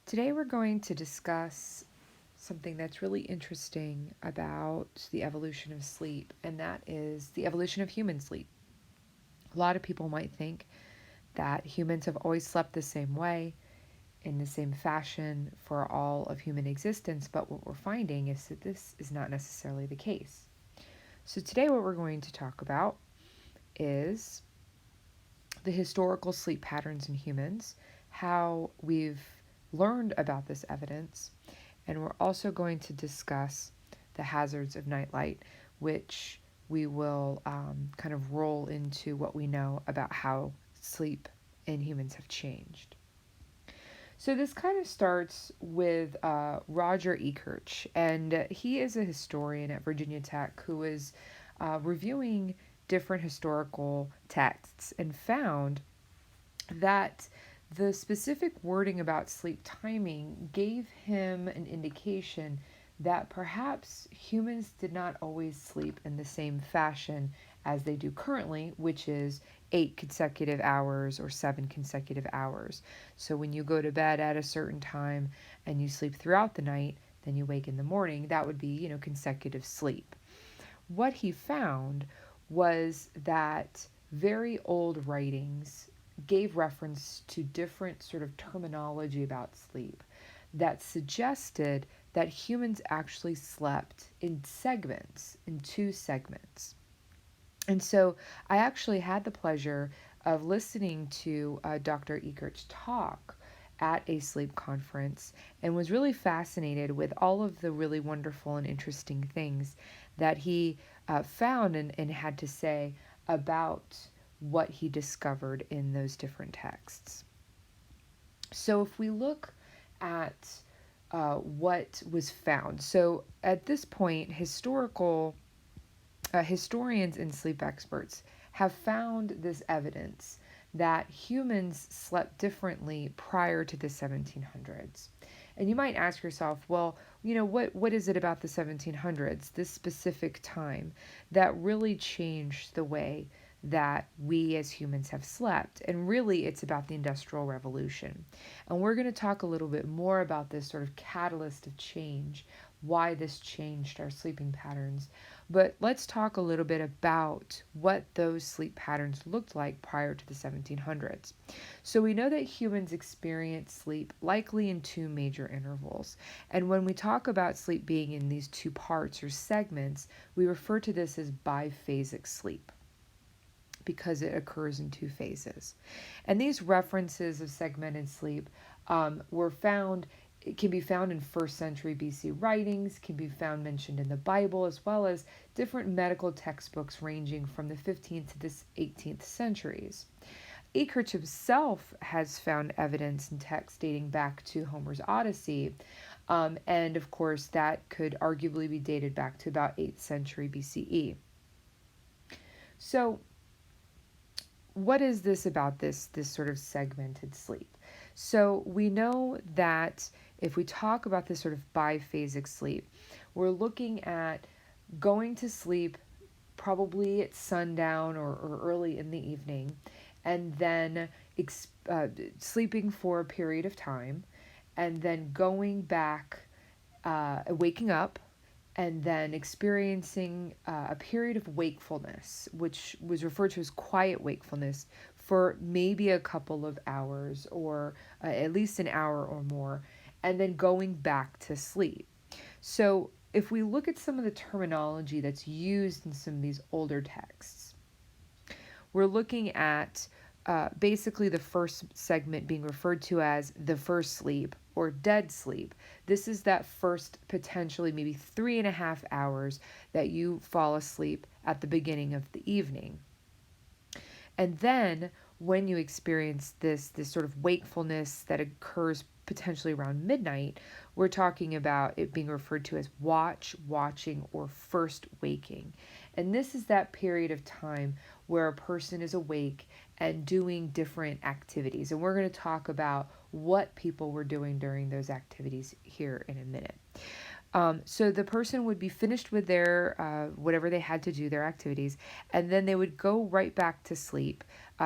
Today we're going to discuss something that's really interesting about the evolution of sleep, and that is the evolution of human sleep. A lot of people might think that humans have always slept the same way, in the same fashion for all of human existence, but what we're finding is that this is not necessarily the case. So today what we're going to talk about is the historical sleep patterns in humans, how we've learned about this evidence, and we're also going to discuss the hazards of nightlight, which we will kind of roll into what we know about how sleep in humans have changed. So this kind of starts with Roger Ekirch, and he is a historian at Virginia Tech who is reviewing different historical texts and found that the specific wording about sleep timing gave him an indication that perhaps humans did not always sleep in the same fashion as they do currently, which is 8 consecutive hours or 7 consecutive hours. So when you go to bed at a certain time and you sleep throughout the night, then you wake in the morning, that would be, consecutive sleep. What he found was that very old writings gave reference to different sort of terminology about sleep that suggested that humans actually slept in segments, in 2 segments. And so I actually had the pleasure of listening to Dr. Ekert's talk at a sleep conference and was really fascinated with all of the really wonderful and interesting things that he found and had to say about what he discovered in those different texts. So if we look at what was found, so at this point, historians and sleep experts have found this evidence that humans slept differently prior to the 1700s. And you might ask yourself, well, what is it about the 1700s, this specific time, that really changed the way that we as humans have slept? And really, it's about the Industrial Revolution. And we're going to talk a little bit more about this sort of catalyst of change, why this changed our sleeping patterns. But let's talk a little bit about what those sleep patterns looked like prior to the 1700s. So we know that humans experience sleep likely in 2 major intervals. And when we talk about sleep being in these 2 parts or segments, we refer to this as biphasic sleep because it occurs in 2 phases. And these references of segmented sleep were found. It can be found in 1st century BC writings, can be found mentioned in the Bible, as well as different medical textbooks ranging from the 15th to the 18th centuries. Ekirch himself has found evidence in texts dating back to Homer's Odyssey, and of course that could arguably be dated back to about 8th century BCE. So what is this about this sort of segmented sleep? So we know that if we talk about this sort of biphasic sleep, we're looking at going to sleep probably at sundown or early in the evening, and then sleeping for a period of time, and then going back, waking up, and then experiencing a period of wakefulness, which was referred to as quiet wakefulness, for maybe a couple of hours or at least an hour or more, and then going back to sleep. So if we look at some of the terminology that's used in some of these older texts, we're looking at basically the first segment being referred to as the first sleep or dead sleep. This is that first potentially maybe 3.5 hours that you fall asleep at the beginning of the evening. And then when you experience this sort of wakefulness that occurs potentially around midnight, we're talking about it being referred to as watching, or first waking. And this is that period of time where a person is awake and doing different activities. And we're going to talk about what people were doing during those activities here in a minute. So the person would be finished with their whatever they had to do, their activities, and then they would go right back to sleep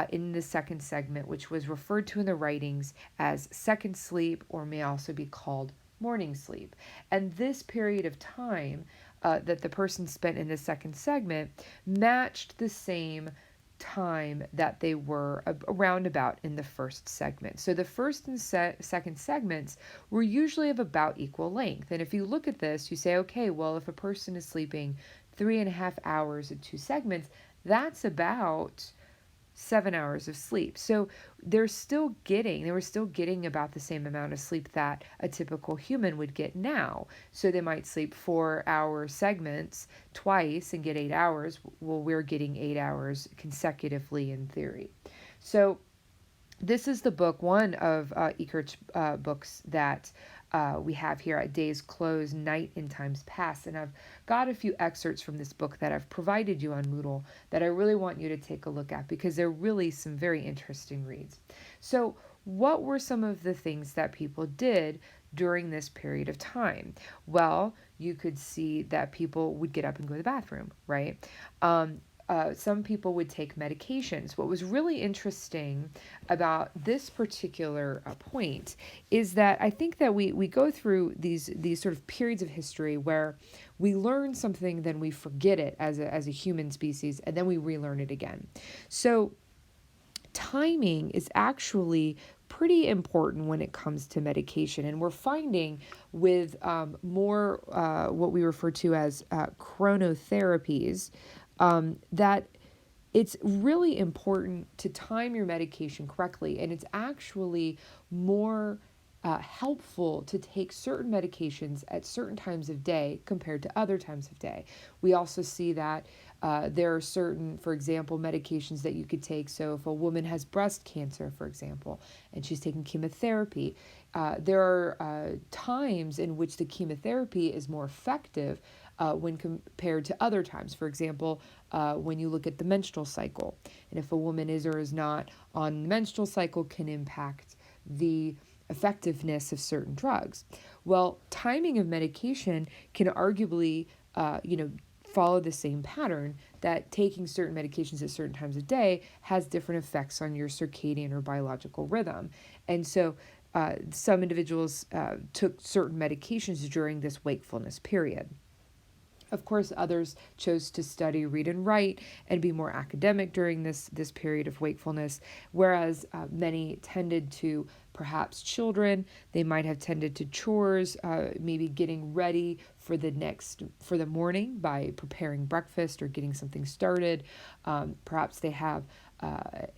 in the second segment, which was referred to in the writings as second sleep, or may also be called morning sleep. And this period of time that the person spent in the second segment matched the same time that they were around about in the first segment. So the first and second segments were usually of about equal length. And if you look at this, you say, okay, well, if a person is sleeping 3.5 hours in 2 segments, that's about 7 hours of sleep. So they were still getting about the same amount of sleep that a typical human would get now. So they might sleep 4-hour segments twice and get 8 hours. Well, we're getting 8 hours consecutively in theory. So this is the book, one of Eichert's books that we have here at Day's Close, Night in Times Past. And I've got a few excerpts from this book that I've provided you on Moodle that I really want you to take a look at, because they're really some very interesting reads. So what were some of the things that people did during this period of time? Well, you could see that people would get up and go to the bathroom, right? Some people would take medications. What was really interesting about this particular point is that I think that we go through these sort of periods of history where we learn something, then we forget it as a human species, and then we relearn it again. So timing is actually pretty important when it comes to medication, and we're finding with more what we refer to as chronotherapies, that it's really important to time your medication correctly, and it's actually more helpful to take certain medications at certain times of day compared to other times of day. We also see that there are certain, for example, medications that you could take. So if a woman has breast cancer, for example, and she's taking chemotherapy, there are times in which the chemotherapy is more effective when compared to other times. For example, when you look at the menstrual cycle, and if a woman is or is not on the menstrual cycle can impact the effectiveness of certain drugs. Well, timing of medication can arguably, follow the same pattern, that taking certain medications at certain times of day has different effects on your circadian or biological rhythm. And so some individuals took certain medications during this wakefulness period. Of course, others chose to study, read, and write and be more academic during this period of wakefulness, whereas many tended to, perhaps children, they might have tended to chores, maybe getting ready for the morning by preparing breakfast or getting something started. Perhaps they have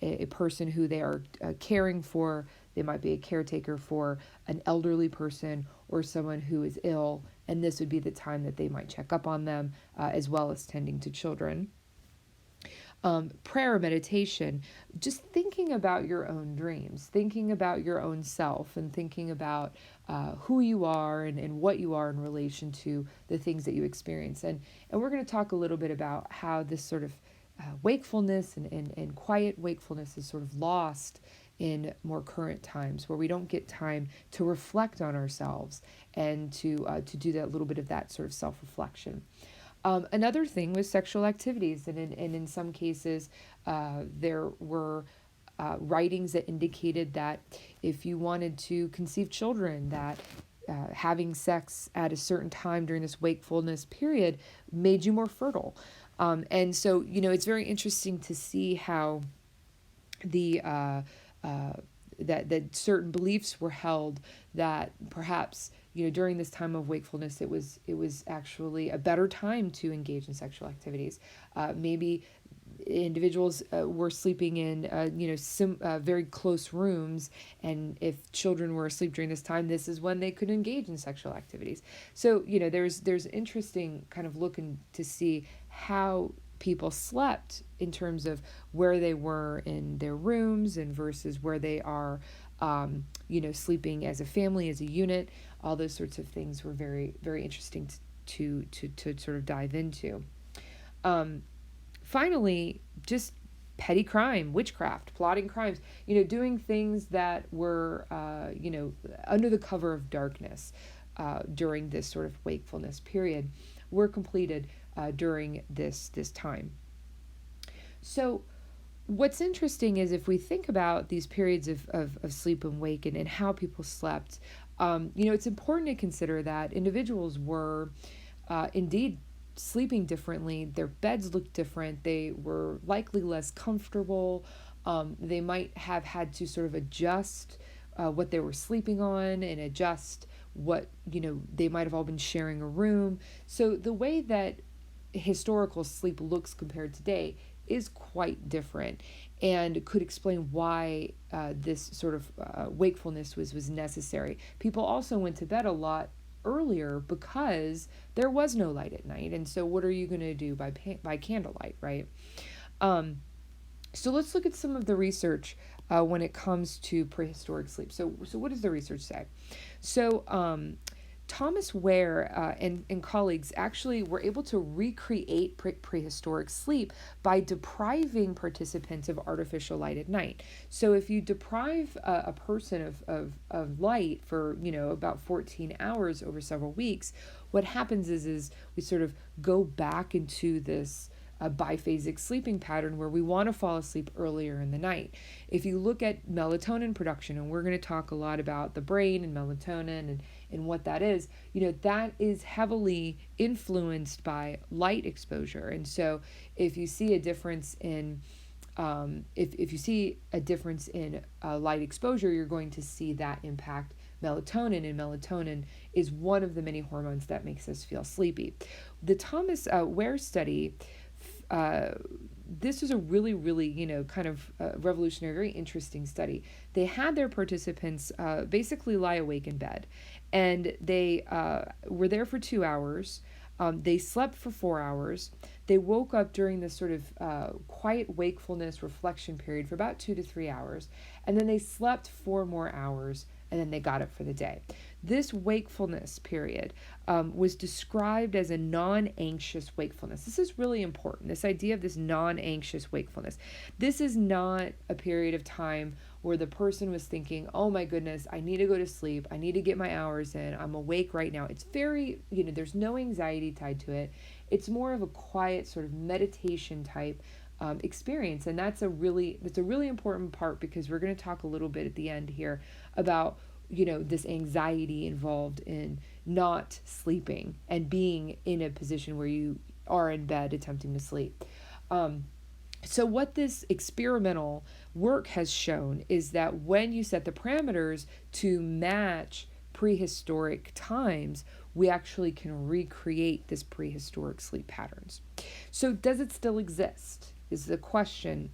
a person who they are caring for. They might be a caretaker for an elderly person or someone who is ill, and this would be the time that they might check up on them, as well as tending to children. Prayer, meditation, just thinking about your own dreams, thinking about your own self, and thinking about who you are and what you are in relation to the things that you experience. And we're going to talk a little bit about how this sort of wakefulness and quiet wakefulness is sort of lost in more current times, where we don't get time to reflect on ourselves and to do that little bit of that sort of self-reflection. Another thing was sexual activities, and in some cases there were writings that indicated that if you wanted to conceive children, that having sex at a certain time during this wakefulness period made you more fertile. And so, it's very interesting to see how that certain beliefs were held, that perhaps during this time of wakefulness it was actually a better time to engage in sexual activities. Maybe individuals were sleeping in very close rooms, and if children were asleep during this time, this is when they could engage in sexual activities. So there's interesting kind of looking to see how people slept in terms of where they were in their rooms and versus where they are sleeping as a family, as a unit. All those sorts of things were very, very interesting to sort of dive into. Finally, just petty crime, witchcraft, plotting crimes, doing things that were under the cover of darkness during this sort of wakefulness period were completed during this time. So what's interesting is if we think about these periods of sleep and wake and how people slept, it's important to consider that individuals were indeed sleeping differently. Their beds looked different. They were likely less comfortable. They might have had to sort of adjust what they were sleeping on and adjust what, they might have all been sharing a room. So the way that historical sleep looks compared to today is quite different, and could explain why this sort of wakefulness was necessary. People also went to bed a lot earlier because there was no light at night, and so what are you going to do by candlelight, right? So let's look at some of the research when it comes to prehistoric sleep. So what does the research say? So Thomas Ware and colleagues actually were able to recreate prehistoric sleep by depriving participants of artificial light at night. So if you deprive a person of light for, about 14 hours over several weeks, what happens is we sort of go back into this biphasic sleeping pattern where we want to fall asleep earlier in the night. If you look at melatonin production, and we're going to talk a lot about the brain and melatonin and what that is, that is heavily influenced by light exposure. And so if you see a difference in if you see a difference in light exposure, you're going to see that impact melatonin, and melatonin is one of the many hormones that makes us feel sleepy. The Thomas Ware study, this was a really, really, kind of revolutionary, very interesting study. They had their participants basically lie awake in bed, and they were there for 2 hours. They slept for 4 hours. They woke up during this sort of quiet wakefulness reflection period for about 2 to 3 hours, and then they slept 4 more hours, and then they got up for the day. This wakefulness period was described as a non-anxious wakefulness. This is really important, this idea of this non-anxious wakefulness. This is not a period of time where the person was thinking, oh my goodness, I need to go to sleep, I need to get my hours in, I'm awake right now. It's very, there's no anxiety tied to it. It's more of a quiet sort of meditation type experience, and that's a really important part, because we're going to talk a little bit at the end here about this anxiety involved in not sleeping and being in a position where you are in bed attempting to sleep. So what this experimental work has shown is that when you set the parameters to match prehistoric times, we actually can recreate this prehistoric sleep patterns. So does it still exist is the question.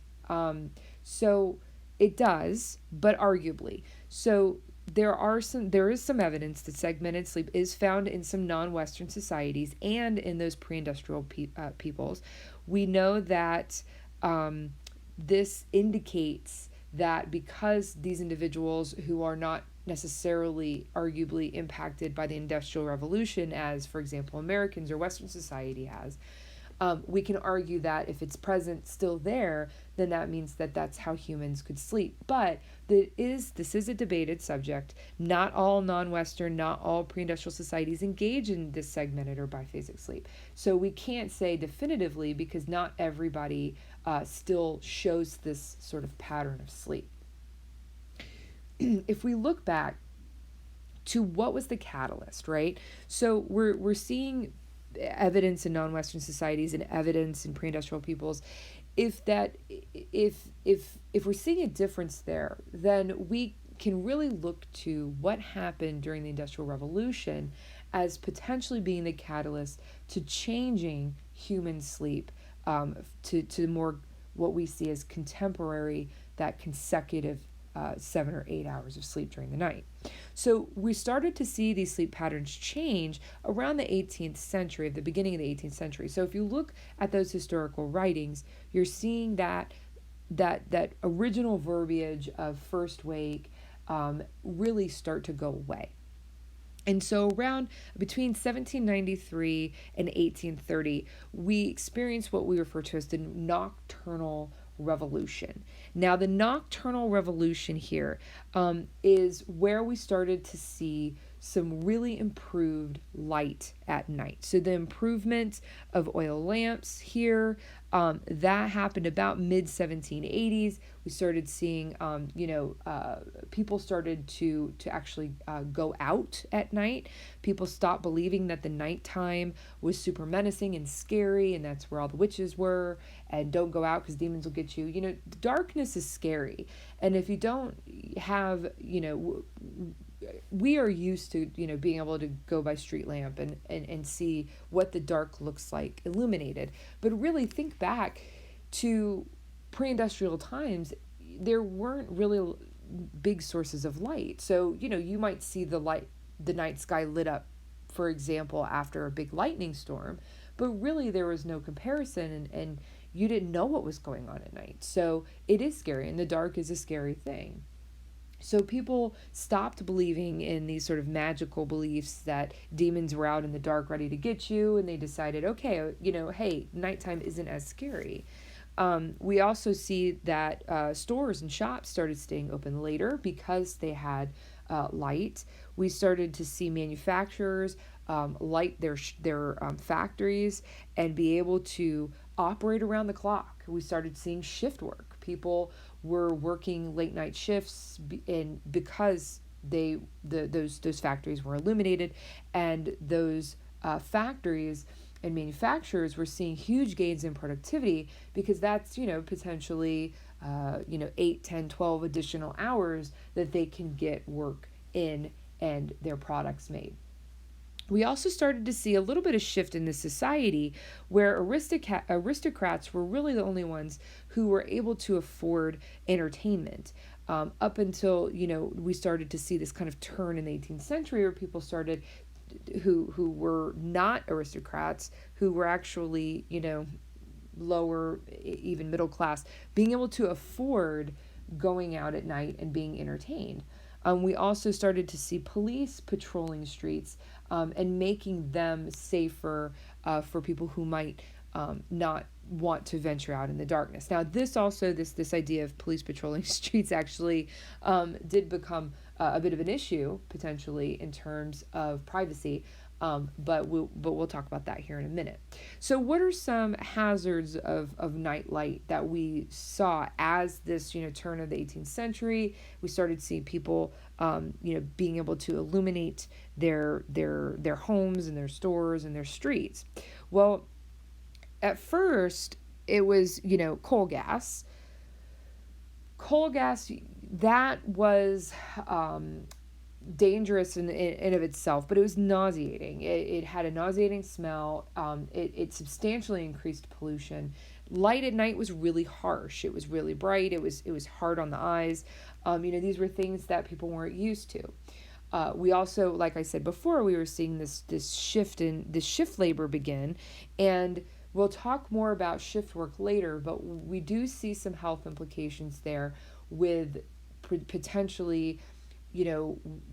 So it does, but arguably. So there is some evidence that segmented sleep is found in some non-Western societies and in those pre-industrial peoples. We know that this indicates that because these individuals who are not necessarily arguably impacted by the Industrial Revolution, as for example Americans or Western society has, we can argue that if it's present still there, then that means that that's how humans could sleep. But this is a debated subject. Not all non-Western, not all pre-industrial societies engage in this segmented or biphasic sleep. So we can't say definitively, because not everybody still shows this sort of pattern of sleep. If we look back to what was the catalyst, right? So we're seeing evidence in non-Western societies and evidence in pre-industrial peoples. If we're seeing a difference there, then we can really look to what happened during the Industrial Revolution as potentially being the catalyst to changing human sleep to more what we see as contemporary, that consecutive 7 or 8 hours of sleep during the night. So we started to see these sleep patterns change around the 18th century, at the beginning of the 18th century. So if you look at those historical writings, you're seeing that original verbiage of first wake really start to go away. And so around between 1793 and 1830, we experienced what we refer to as the nocturnal revolution. Now, the nocturnal revolution here is where we started to see some really improved light at night. So the improvement of oil lamps here, that happened about mid 1780s. We started seeing, people started to actually go out at night. People stopped believing that the nighttime was super menacing and scary, and that's where all the witches were, and don't go out because demons will get you. Darkness is scary. And if you don't have, we are used to, being able to go by street lamp and see what the dark looks like illuminated. But really think back to pre-industrial times, there weren't really big sources of light. So, you might see the night sky lit up, for example, after a big lightning storm, but really there was no comparison, and you didn't know what was going on at night. So it is scary, and the dark is a scary thing. So people stopped believing in these sort of magical beliefs that demons were out in the dark ready to get you, and they decided, okay, hey, nighttime isn't as scary. We also see that stores and shops started staying open later because they had light. We started to see manufacturers light their factories and be able to operate around the clock. We started seeing shift work. People were working late night shifts, and because those factories were illuminated, and those factories and manufacturers were seeing huge gains in productivity, because that's potentially 8, 10, 12 additional hours that they can get work in and their products made. We also started to see a little bit of shift in the society where aristocrats were really the only ones who were able to afford entertainment. Up until, we started to see this kind of turn in the 18th century where people started, who were not aristocrats, who were actually, lower, even middle class, being able to afford going out at night and being entertained. We also started to see police patrolling streets and making them safer for people who might not want to venture out in the darkness. Now, this idea of police patrolling streets actually did become a bit of an issue potentially in terms of privacy. But we'll talk about that here in a minute. So what are some hazards of night light that we saw as this turn of the 18th century? We started seeing people being able to illuminate their homes and their stores and their streets. Well, at first it was coal gas. Coal gas, that was dangerous in of itself, but it was nauseating. It had a nauseating smell. It substantially increased pollution. Light at night was really harsh. It was really bright. It was hard on the eyes. These were things that people weren't used to. We also, like I said before, we were seeing this shift labor begin, and we'll talk more about shift work later, but we do see some health implications there with potentially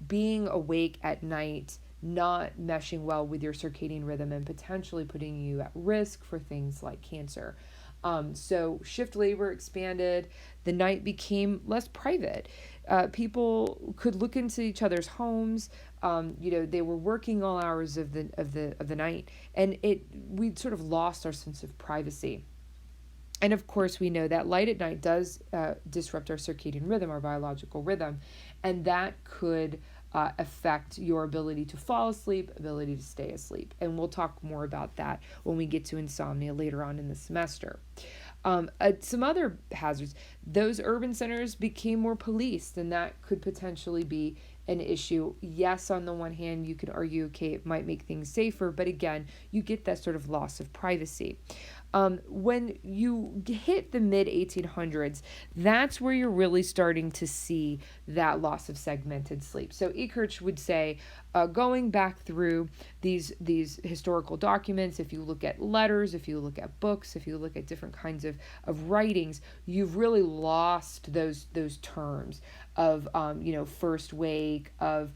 being awake at night, not meshing well with your circadian rhythm, and potentially putting you at risk for things like cancer. So shift labor expanded. The night became less private. People could look into each other's homes. They were working all hours of the night, and we sort of lost our sense of privacy. And of course, we know that light at night does disrupt our circadian rhythm, our biological rhythm, and that could affect your ability to fall asleep, ability to stay asleep. And we'll talk more about that when we get to insomnia later on in the semester. Some other hazards, those urban centers became more policed, and that could potentially be an issue. Yes, on the one hand, you could argue, okay, it might make things safer, but again, you get that sort of loss of privacy. When you hit the mid-1800s, that's where you're really starting to see that loss of segmented sleep. So Ekirch would say, going back through these historical documents, if you look at letters, if you look at books, if you look at different kinds of writings, you've really lost those terms of first wake, of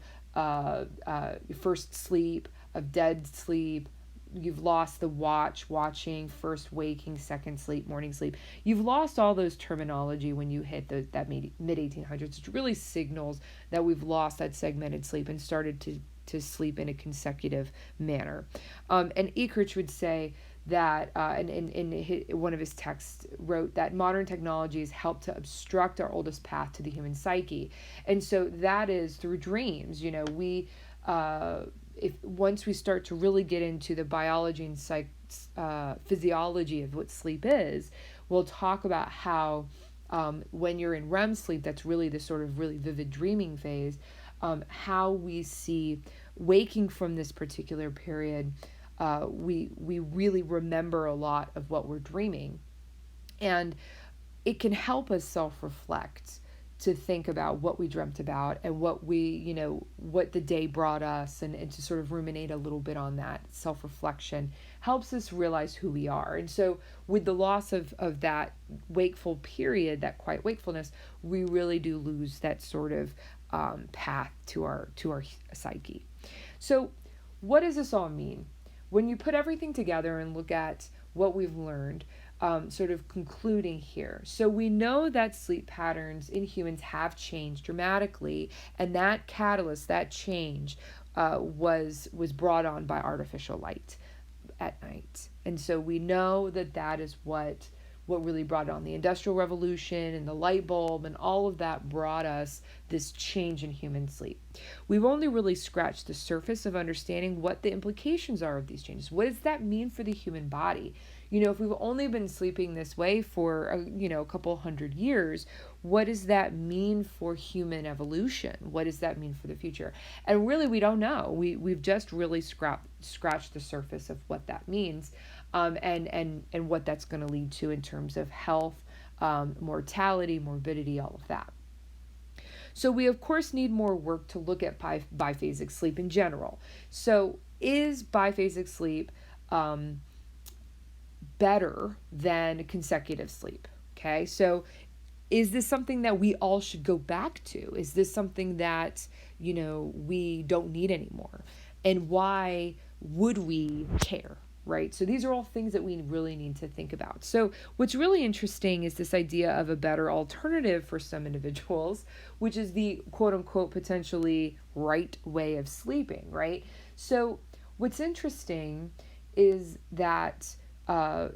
first sleep, of dead sleep. You've lost the watching, first waking, second sleep, morning sleep. You've lost all those terminology when you hit that mid-1800s, which really signals that we've lost that segmented sleep and started to sleep in a consecutive manner. And Ekrich would say that, one of his texts wrote that modern technologies help to obstruct our oldest path to the human psyche. And so that is through dreams. We, if once we start to really get into the biology and physiology of what sleep is, we'll talk about how when you're in REM sleep, that's really the sort of really vivid dreaming phase, how we see waking from this particular period, we really remember a lot of what we're dreaming. And it can help us self-reflect, to think about what we dreamt about and what what the day brought us, and to sort of ruminate a little bit on that. Self-reflection helps us realize who we are. And so with the loss of that wakeful period, that quiet wakefulness, we really do lose that sort of path to our psyche. So what does this all mean? When you put everything together and look at what we've learned, sort of concluding here. So we know that sleep patterns in humans have changed dramatically, and that catalyst, that change, was brought on by artificial light at night. And so we know that is what really brought on the Industrial Revolution and the light bulb, and all of that brought us this change in human sleep. We've only really scratched the surface of understanding what the implications are of these changes. What does that mean for the human body? If we've only been sleeping this way for a couple hundred years, what does that mean for human evolution? What does that mean for the future? And really, we don't know. We've just really scratched the surface of what that means, and what that's going to lead to in terms of health, mortality, morbidity, all of that. So we, of course, need more work to look at biphasic sleep in general. So is biphasic sleep better than consecutive sleep? Okay, so is this something that we all should go back to? Is this something that, we don't need anymore? And why would we care, right? So these are all things that we really need to think about. So what's really interesting is this idea of a better alternative for some individuals, which is the quote unquote potentially right way of sleeping, right? So what's interesting is that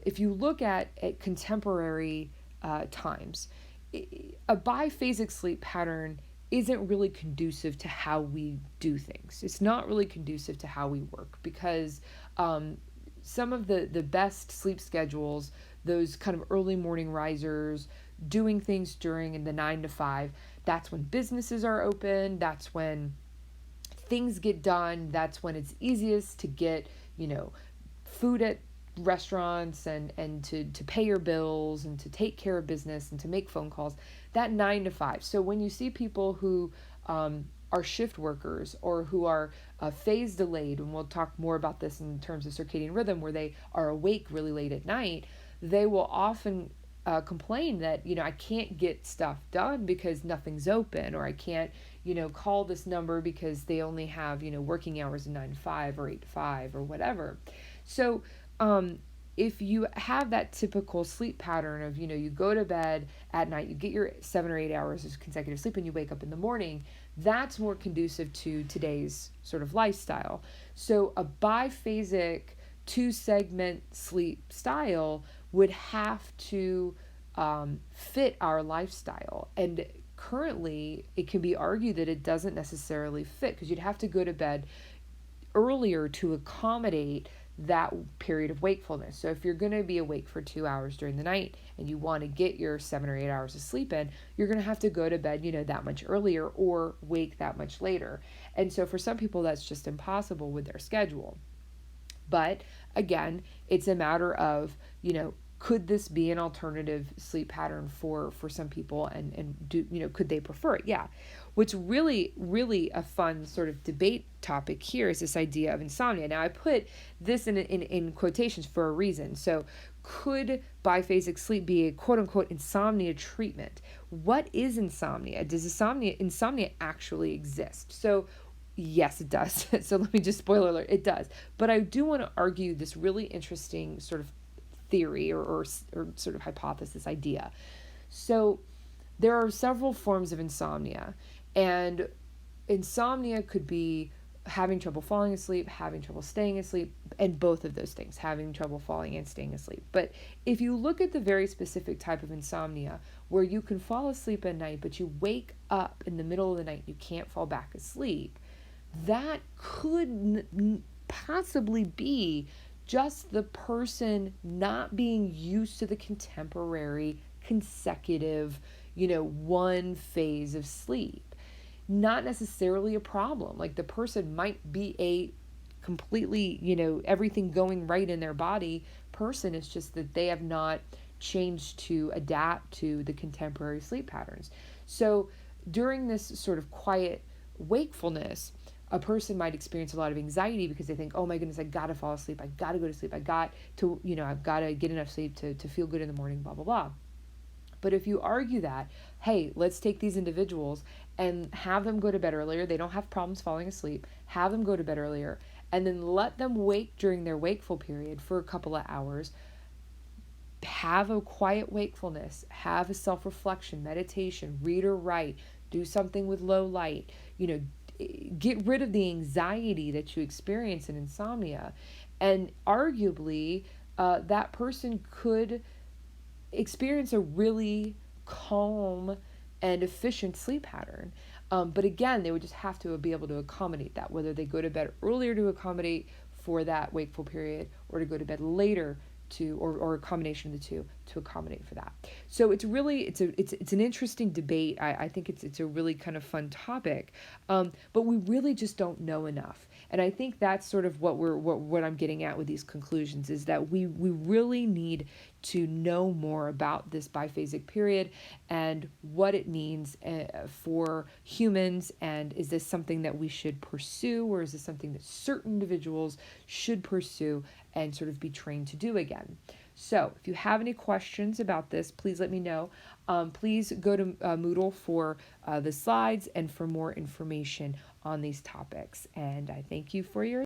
if you look at contemporary times, a biphasic sleep pattern isn't really conducive to how we do things. It's not really conducive to how we work, because some of the best sleep schedules, those kind of early morning risers, doing things during the 9 to 5, that's when businesses are open, that's when things get done, that's when it's easiest to get, food at restaurants and to pay your bills and to take care of business and to make phone calls, that 9 to 5. So when you see people who are shift workers, or who are phase delayed, and we'll talk more about this in terms of circadian rhythm, where they are awake really late at night, they will often complain that, I can't get stuff done because nothing's open, or I can't, call this number because they only have, working hours of 9 to 5 or 8 to 5 or whatever. So if you have that typical sleep pattern of, you go to bed at night, you get your 7 or 8 hours of consecutive sleep, and you wake up in the morning, that's more conducive to today's sort of lifestyle. So a biphasic 2-segment sleep style would have to fit our lifestyle. And currently, it can be argued that it doesn't necessarily fit, because you'd have to go to bed earlier to accommodate that period of wakefulness. So if you're going to be awake for 2 hours during the night and you want to get your 7 or 8 hours of sleep in, you're going to have to go to bed, that much earlier, or wake that much later. And so for some people, that's just impossible with their schedule. But again, it's a matter of, could this be an alternative sleep pattern for some people, and do, could they prefer it? Yeah. What's really, really a fun sort of debate topic here is this idea of insomnia. Now, I put this in quotations for a reason. So could biphasic sleep be a quote unquote insomnia treatment? What is insomnia? Does insomnia actually exist? So yes, it does. So let me just, spoiler alert, it does. But I do want to argue this really interesting sort of theory or sort of hypothesis idea. So there are several forms of insomnia, and insomnia could be having trouble falling asleep, having trouble staying asleep, and both of those things, having trouble falling and staying asleep. But if you look at the very specific type of insomnia where you can fall asleep at night, but you wake up in the middle of the night, you can't fall back asleep, that could possibly be just the person not being used to the contemporary, consecutive, one phase of sleep. Not necessarily a problem. Like the person might be a completely, everything going right in their body person. It's just that they have not changed to adapt to the contemporary sleep patterns. So during this sort of quiet wakefulness, a person might experience a lot of anxiety because they think, oh my goodness, I gotta fall asleep, I gotta go to sleep, I've gotta get enough sleep to feel good in the morning, blah, blah, blah. But if you argue that, hey, let's take these individuals and have them go to bed earlier, they don't have problems falling asleep, have them go to bed earlier, and then let them wake during their wakeful period for a couple of hours, have a quiet wakefulness, have a self-reflection, meditation, read or write, do something with low light, get rid of the anxiety that you experience in insomnia. And arguably, that person could experience a really calm and efficient sleep pattern. But again, they would just have to be able to accommodate that, whether they go to bed earlier to accommodate for that wakeful period or to go to bed later or a combination of the two to accommodate for that. So it's really, it's an interesting debate. I think it's a really kind of fun topic, but we really just don't know enough. And I think that's sort of what I'm getting at with these conclusions is that we really need to know more about this biphasic period and what it means for humans, and is this something that we should pursue, or is this something that certain individuals should pursue and sort of be trained to do again. So if you have any questions about this, please let me know. Please go to Moodle for the slides and for more information on these topics. And I thank you for your